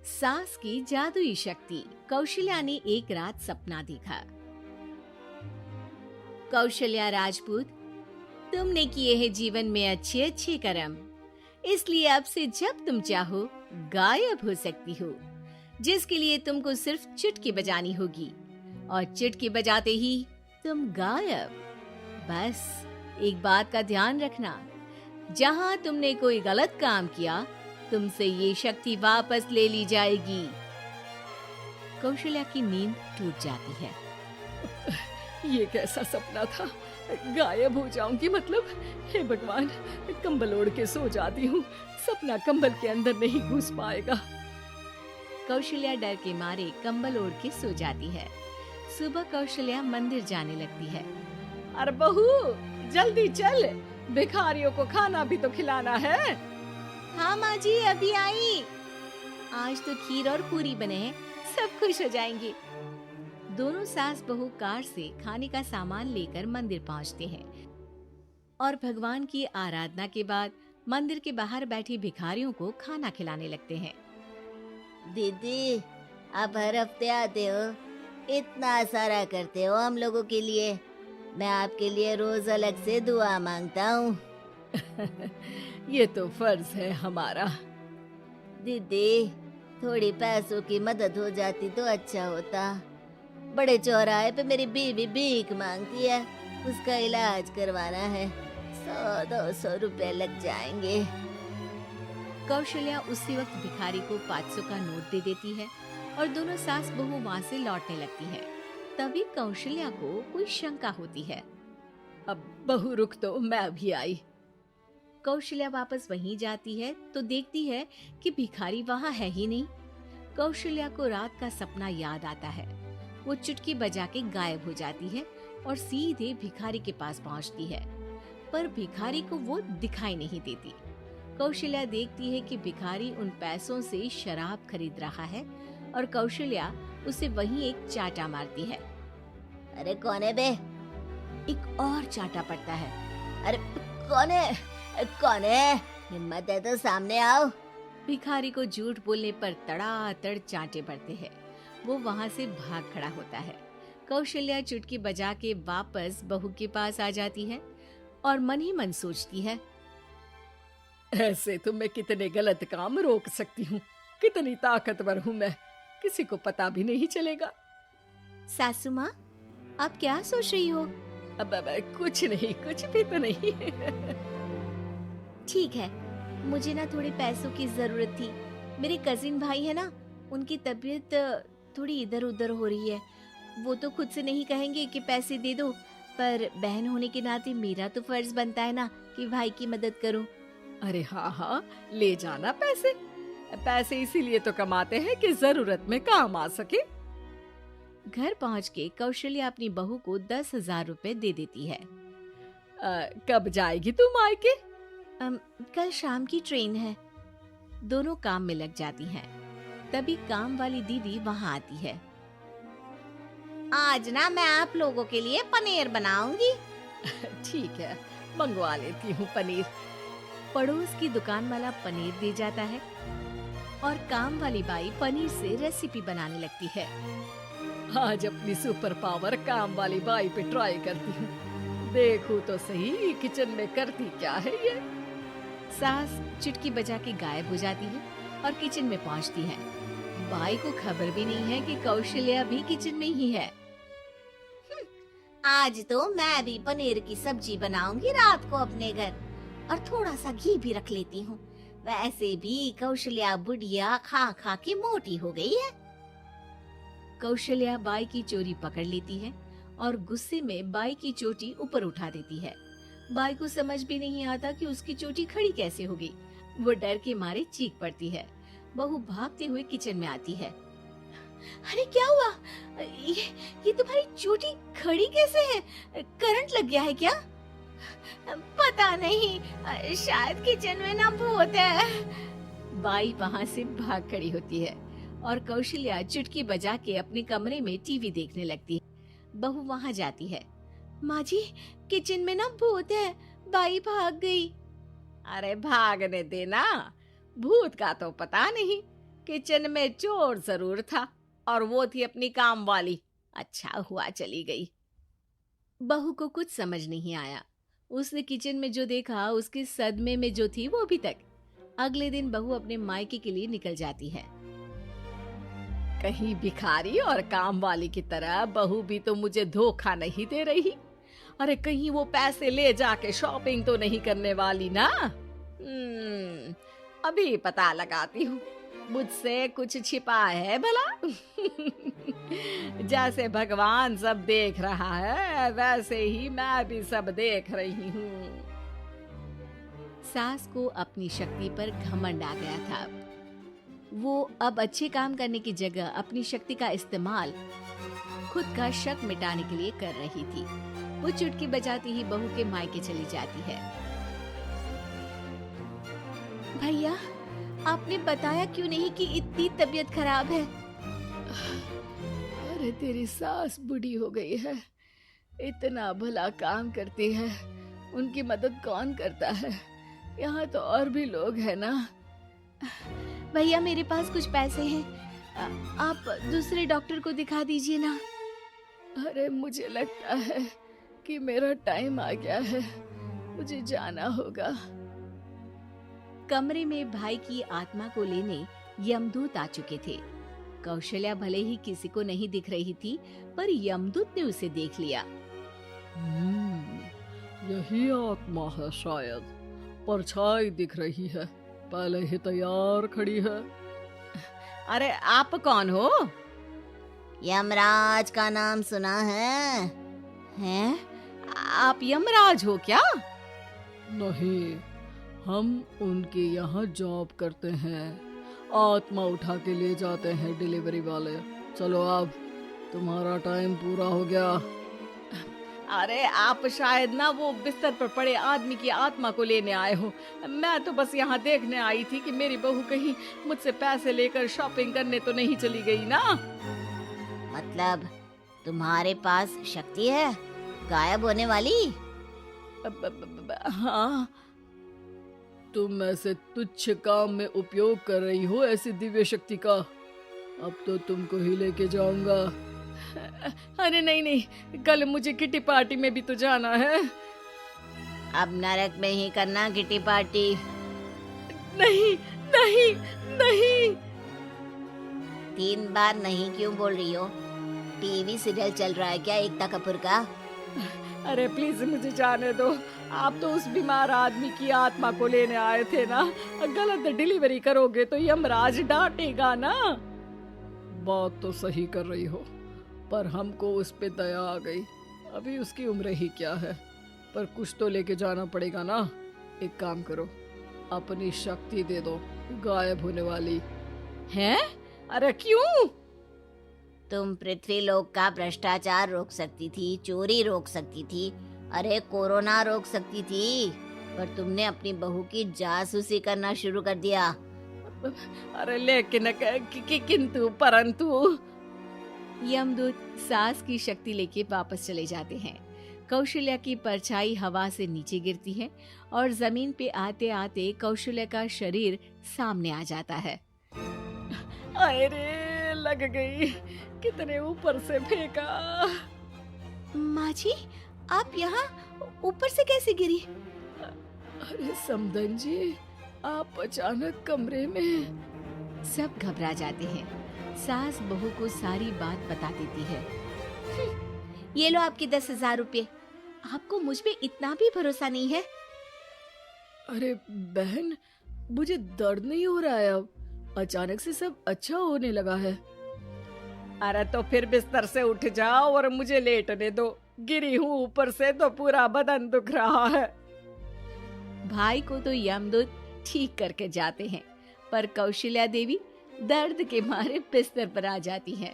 सास की जादुई शक्ति। कौशल्या ने एक रात सपना देखा। कौशल्या राजपूत, तुमने किए हैं जीवन में अच्छे अच्छे कर्म, इसलिए अब से जब तुम चाहो गायब हो सकती हो, जिसके लिए तुमको सिर्फ चुटकी बजानी होगी और चुटकी बजाते ही तुम गायब। बस एक बात का ध्यान रखना, जहां तुमने कोई गलत काम किया तुमसे ये शक्ति वापस ले ली जाएगी। कौशल्या की नींद टूट जाती है। ये कैसा सपना था? गायब हो जाऊंगी मतलब? हे भगवान, कंबल ओढ़ के सो जाती हूँ, सपना कंबल के अंदर नहीं घुस पाएगा। कौशल्या डर के मारे कंबल ओढ़ के सो जाती है। सुबह कौशल्या मंदिर जाने लगती है। अरे बहू, जल्दी चल, भिखारियों को खाना भी तो खिलाना है। हाँ माँ जी, अभी आई। आज तो खीर और पूरी बने हैं, सब खुश हो जाएंगे। दोनों सास बहू कार से खाने का सामान लेकर मंदिर पहुँचते हैं और भगवान की आराधना के बाद मंदिर के बाहर बैठी भिखारियों को खाना खिलाने लगते हैं। दीदी, आप हर हफ्ते आते हो, इतना सारा करते हो हम लोगों के लिए। मैं आपके लिए रोज अलग से दुआ मांगता हूँ। ये तो फर्ज है हमारा। दीदी, थोड़ी पैसों की मदद हो जाती तो अच्छा होता। बड़े चौराहे पे मेरी बीवी भीख मांगती है, उसका इलाज करवाना है, 100-200 रुपए लग जाएंगे। कौशल्या उसी वक्त भिखारी को 500 का नोट दे देती है और दोनों सास बहू वहाँ से लौटने लगती है। तभी कौशल्या को कोई शंका होती है। अब बहू रुक, तो मैं अभी आई। कौशल्या वापस वहीं जाती है तो देखती है कि भिखारी वहाँ है ही नहीं। कौशल्या को रात का सपना याद आता है। वो चुटकी बजा के गायब हो जाती है और सीधे भिखारी के पास पहुँचती है, पर भिखारी को वो दिखाई नहीं देती। कौशल्या देखती है कि भिखारी उन पैसों से शराब खरीद रहा है और कौशल्या उसे वहीं एक चाटा मारती है। अरे कौन है बे? एक और चाटा पड़ता है। अरे कौन है? कौन है? हिम्मत है तो सामने आओ। भिखारी को झूठ बोलने पर तड़ातड़ चांटे पड़ते हैं। वो वहाँ से भाग खड़ा होता है। कौशल्या चुटकी बजा के वापस बहू के पास आ जाती है और मन ही मन सोचती है, ऐसे तो मैं कितने गलत काम रोक सकती हूँ, कितनी ताकतवर हूँ मैं, किसी को पता भी नहीं चलेगा। सासू माँ, आप क्या सोच रही हो? अब कुछ नहीं, कुछ भी तो नहीं। ठीक है, मुझे ना थोड़े पैसों की जरूरत थी। मेरे कजिन भाई है ना, उनकी तबीयत थोड़ी इधर उधर हो रही है। वो तो खुद से नहीं कहेंगे कि पैसे दे दो, पर बहन होने के नाते मेरा तो फर्ज बनता है ना कि भाई की मदद करूं। अरे हाँ हाँ, ले जाना पैसे। पैसे इसीलिए तो कमाते हैं कि जरूरत में काम आ सके। घर पहुंच के कौशल्या अपनी बहू को 10,000 रुपए दे देती है। कब जाएगी तू मायके? कल शाम की ट्रेन है। दोनों काम में लग जाती हैं। तभी काम वाली दीदी वहाँ आती है। आज ना मैं आप लोगों के लिए पनीर बनाऊंगी। ठीक है, मंगवा लेती हूँ पनीर। पड़ोस की दुकान वाला पनीर दे जाता है और काम वाली बाई पनीर से रेसिपी बनाने लगती है। आज अपनी सुपर पावर काम वाली बाई पे ट्राई करती हूँ, देखूं तो सही किचन में करती क्या है ये। सास चुटकी बजा के गायब हो जाती है और किचन में पहुँचती है। बाई को खबर भी नहीं है कि कौशल्या भी किचन में ही है। आज तो मैं भी पनीर की सब्जी बनाऊंगी रात को अपने घर, और थोड़ा सा घी भी रख लेती हूँ। वैसे भी कौशल्या बुढ़िया खा खा के मोटी हो गई है। कौशल्या बाई की चोरी पकड़ लेती है और गुस्से में बाई की चोटी ऊपर उठा देती है। बाई को समझ भी नहीं आता कि उसकी चोटी खड़ी कैसे हो गई। वो डर के मारे चीख पड़ती है। बहू भागते हुए किचन में आती है। अरे क्या हुआ? ये तुम्हारी चोटी खड़ी कैसे है? करंट लग गया है क्या? पता नहीं, शायद किचन में ना भूत है। बाई वहाँ से भाग खड़ी होती है और कौशल्या चुटकी बजा के अपने कमरे में टीवी देखने लगती है। बहू वहाँ जाती है। माँ जी, किचन में ना भूत है, बाई भाग गई। अरे भागने देना, भूत का तो पता नहीं, किचन में चोर जरूर था और वो थी अपनी काम वाली। अच्छा हुआ चली गई। बहू को कुछ समझ नहीं आया। उसने किचन में जो देखा उसके सदमे में जो थी वो अभी तक। अगले दिन बहू अपने मायके के लिए निकल जाती है। कहीं भिखारी और काम वाली की तरह बहू भी तो मुझे धोखा नहीं दे रही। अरे कहीं वो पैसे ले जाके शॉपिंग तो नहीं करने वाली ना। अभी पता लगाती हूँ मुझसे कुछ छिपा है भला। जैसे भगवान सब देख रहा है वैसे ही मैं भी सब देख रही हूँ। सास को अपनी शक्ति पर घमंड आ गया था। वो अब अच्छे काम करने की जगह अपनी शक्ति का इस्तेमाल खुद का शक मिटाने के लिए कर रही थी। वो चुटकी बजाती ही बहू के मायके चली जाती है। भैया, आपने बताया क्यों नहीं कि इतनी तबीयत खराब है? अरे तेरी सास बूढ़ी हो गई है, इतना भला काम करती है, उनकी मदद कौन करता है? यहाँ तो और भी लोग हैं ना। भैया मेरे पास कुछ पैसे हैं, आप दूसरे डॉक्टर को दिखा दीजिए ना। अरे मुझे लगता है कि मेरा टाइम आ गया है, मुझे जाना होगा। कमरे में भाई की आत्मा को लेने यमदूत आ चुके थे। कौशल्या भले ही किसी को नहीं दिख रही थी, पर यमदूत ने उसे देख लिया। यही आत्मा है शायद, परछाई दिख रही है, पहले ही तैयार खड़ी है। अरे आप कौन हो? यमराज का नाम सुना है? हैं? आप यमराज हो क्या? नहीं, हम उनके यहाँ जॉब करते हैं, आत्मा उठा के ले जाते हैं डिलीवरी वाले। चलो अब तुम्हारा टाइम पूरा हो गया। अरे आप शायद ना वो बिस्तर पर पड़े आदमी की आत्मा को लेने आए हो। मैं तो बस यहाँ देखने आई थी कि मेरी बहू कहीं मुझसे पैसे लेकर शॉपिंग करने तो नहीं चली गई ना। मतलब तुम्हारे पास शक्ति है गायब होने वाली? हाँ, तुम ऐसे तुच्छ काम में उपयोग कर रही हो ऐसी दिव्य शक्ति का। अब तो तुमको ही लेके जाऊंगा। अरे नहीं नहीं, कल मुझे किटी पार्टी में भी तो जाना है। अब नरक में ही करना किटी पार्टी। नहीं नहीं नहीं। 3 बार नहीं क्यों बोल रही हो? टीवी सीरियल चल रहा है क्या एकता कपूर का? अरे प्लीज मुझे जाने दो। आप तो उस बीमार आदमी की आत्मा को लेने आए थे ना। गलत डिलीवरी करोगे तो यमराज डांटेगा ना। बात तो सही कर रही हो, पर हमको उस पे दया आ गई। अभी उसकी उम्र ही क्या है, पर कुछ तो लेके जाना पड़ेगा ना। एक काम करो, अपनी शक्ति दे दो, गायब होने वाली है। अरे क्यों? तुम पृथ्वी लोक का भ्रष्टाचार रोक सकती थी, चोरी रोक सकती थी, अरे कोरोना रोक सकती थी, पर तुमने अपनी बहू की जासूसी करना शुरू कर दिया। अरे लेकिन किंतु परंतु। यमदूत सास की शक्ति लेके वापस चले जाते हैं। कौशल्या की परछाई हवा से नीचे गिरती है और जमीन पे आते आते कौशल्या का शरीर सामने आ जाता है। अरे लग गई, कितने ऊपर से फेंका। माँ जी, आप यहाँ ऊपर से कैसे गिरी? अरे समदन जी, आप अचानक कमरे में। सब घबरा जाते हैं। सास बहू को सारी बात बता देती है। ये लो आपके 10,000 रुपये। आपको मुझ पे इतना भी भरोसा नहीं है? अरे बहन, मुझे दर्द नहीं हो रहा है, अब अचानक से सब अच्छा होने लगा है। अरे तो फिर बिस्तर से उठ जाओ और मुझे लेटने दो। गिरी हूँ ऊपर से तो पूरा बदन दुख रहा है। भाई को तो यमदूत ठीक करके जाते हैं, पर कौशल्या देवी दर्द के मारे बिस्तर पर आ जाती है।